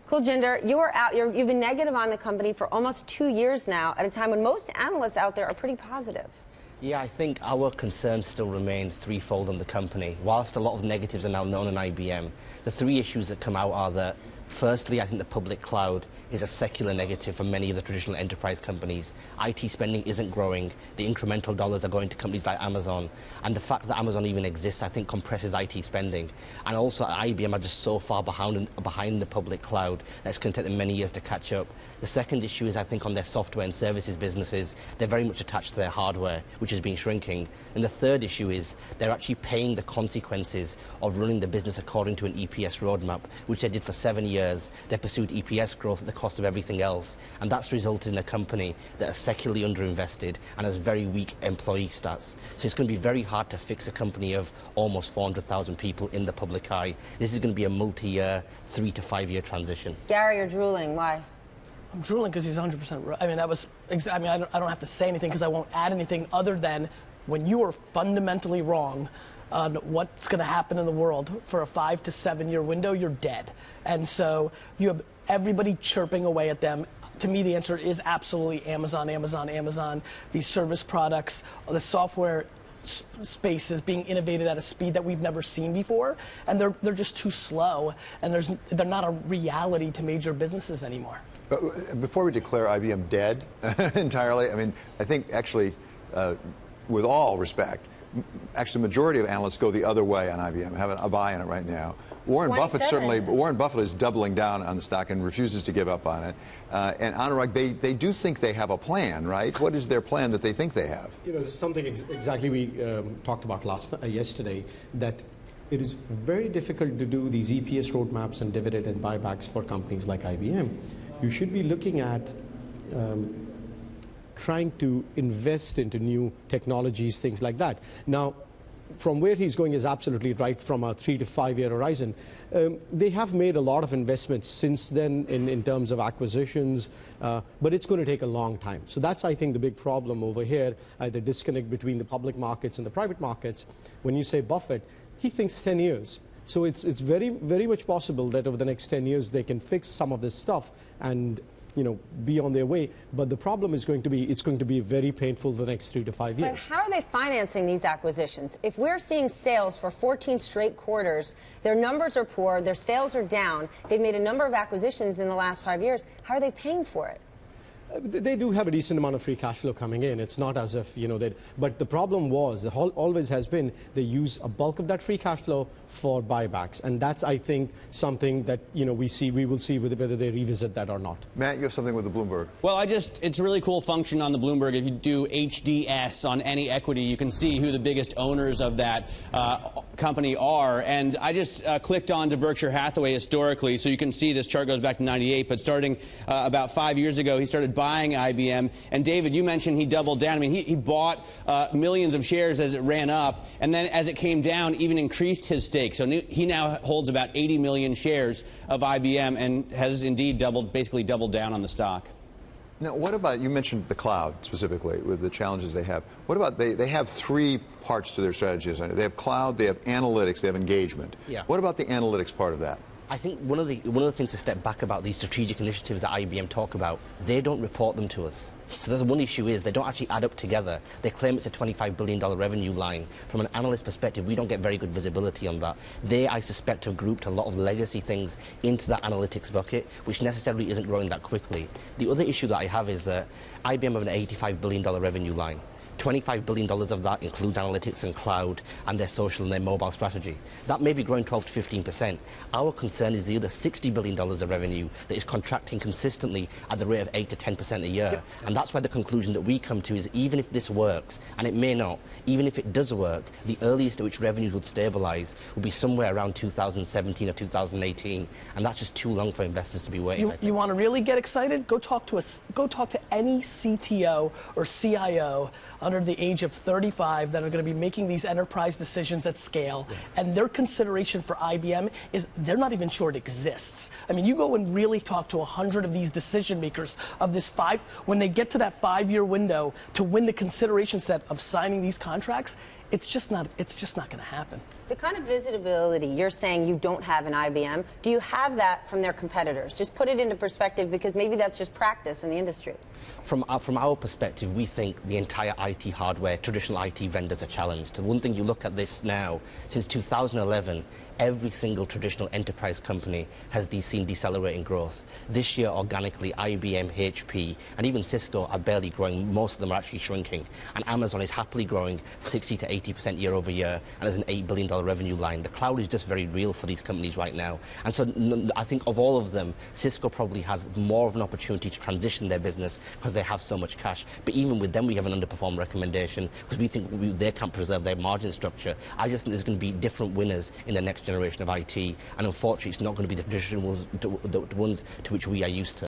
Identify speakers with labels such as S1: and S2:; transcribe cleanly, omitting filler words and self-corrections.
S1: Kulbinder, you've been negative on the company for almost 2 years now, at a time when most analysts out there are pretty positive.
S2: Yeah, I think our concerns still remain threefold on the company. Whilst a lot of negatives are now known on IBM, the three issues that come out are that, firstly, I think the public cloud is a secular negative for many of the traditional enterprise companies. IT spending isn't growing. The incremental dollars are going to companies like Amazon. And the fact that Amazon even exists, I think, compresses IT spending. And also, IBM are just so far behind the public cloud that it's going to take them many years to catch up. The second issue is, I think, on their software and services businesses. They're very much attached to their hardware, which has been shrinking. And the third issue is they're actually paying the consequences of running the business according to an EPS roadmap, which they did for 7 years. They pursued EPS growth at the cost of everything else, and that's resulted in a company that is secularly underinvested and has very weak employee stats. So it's going to be very hard to fix a company of almost 400,000 people in the public eye. This is going to be a multi-year, 3 to 5 year transition.
S1: Gary, you're drooling. Why?
S3: I'm drooling because he's 100% right. I mean, I don't have to say anything because I won't add anything other than when you are fundamentally wrong on what's going to happen in the world for a 5 to 7 year window, you're dead. And so you have everybody chirping away at them. To me, the answer is absolutely Amazon, Amazon, Amazon. These service products, the software space is being innovated at a speed that we've never seen before, and they're just too slow, and they're not a reality to major businesses anymore.
S4: But before we declare IBM dead entirely, I mean, I think actually, with all respect, actually the majority of analysts go the other way on IBM, have a buy in it right now. Warren Buffett is doubling down on the stock and refuses to give up on it. And Anurag, they do think they have a plan, right? What is their plan that they think they have?
S5: You know, this is something exactly we talked about yesterday, that it is very difficult to do these EPS roadmaps and dividend and buybacks for companies like IBM. You should be looking at trying to invest into new technologies, things like that. Now, from where he's going is absolutely right from a 3 to 5 year horizon. They have made a lot of investments since then in terms of acquisitions, but it's going to take a long time. So that's, I think, the big problem over here, the disconnect between the public markets and the private markets. When you say Buffett, he thinks 10 years. So it's very, very much possible that over the next 10 years they can fix some of this stuff and, you know, be on their way. But the problem is going to be, it's going to be very painful the next 3 to 5 years.
S1: But how are they financing these acquisitions? If we're seeing sales for 14 straight quarters, their numbers are poor, their sales are down, they've made a number of acquisitions in the last 5 years, how are they paying for it?
S5: They do have a decent amount of free cash flow coming in. It's not as if, you know, but the problem was, always has been, they use a bulk of that free cash flow for buybacks. And that's, I think, something that, you know, we will see whether they revisit that or not.
S4: Matt, you have something with the Bloomberg.
S6: Well, it's a really cool function on the Bloomberg. If you do HDS on any equity, you can see who the biggest owners of that company are. And I just clicked on to Berkshire Hathaway historically, so you can see this chart goes back to '98. But starting about 5 years ago, he started buying IBM. And David, you mentioned he doubled down. I mean, he bought millions of shares as it ran up, and then as it came down, even increased his stake. So he now holds about 80 million shares of IBM and has indeed basically doubled down on the stock.
S4: Now, what about, you mentioned the cloud specifically, with the challenges they have. What about, they have 3 parts to their strategies. They have cloud, they have analytics, they have engagement.
S2: Yeah.
S4: What about the analytics part of that?
S2: I think one of the things to step back about these strategic initiatives that IBM talk about, they don't report them to us. So there's one issue is they don't actually add up together. They claim it's a $25 billion revenue line. From an analyst perspective, we don't get very good visibility on that. They, I suspect, have grouped a lot of legacy things into that analytics bucket, which necessarily isn't growing that quickly. The other issue that I have is that IBM have an $85 billion revenue line. $25 billion of that includes analytics and cloud and their social and their mobile strategy. That may be growing 12 to 15%. Our concern is the other $60 billion of revenue that is contracting consistently at the rate of 8 to 10% a year. Yep. And that's why the conclusion that we come to is, even if this works, and it may not, even if it does work, the earliest at which revenues would stabilize would be somewhere around 2017 or 2018. And that's just too long for investors to be waiting.
S3: You want to really get excited? Go talk to any CTO or CIO under the age of 35 that are going to be making these enterprise decisions at scale, and their consideration for IBM is they're not even sure it exists. I mean, you go and really talk to 100 of these decision makers of this when they get to that 5 year window to win the consideration set of signing these contracts, it's just not going to happen.
S1: The kind of visibility you're saying you don't have in IBM, do you have that from their competitors? Just put it into perspective, because maybe that's just practice in the industry.
S2: From our perspective, we think the entire IT hardware, traditional IT vendors are challenged. The one thing you look at this now, since 2011, every single traditional enterprise company has seen decelerating growth. This year, organically, IBM, HP, and even Cisco are barely growing. Most of them are actually shrinking. And Amazon is happily growing 60 to 80% year over year, and has an $8 billion revenue line. The cloud is just very real for these companies right now. And so I think of all of them, Cisco probably has more of an opportunity to transition their business because they have so much cash. But even with them, we have an underperformed recommendation because we think they can't preserve their margin structure. I just think there's going to be different winners in the next generation of IT, and unfortunately it's not going to be the traditional ones to which we are used to.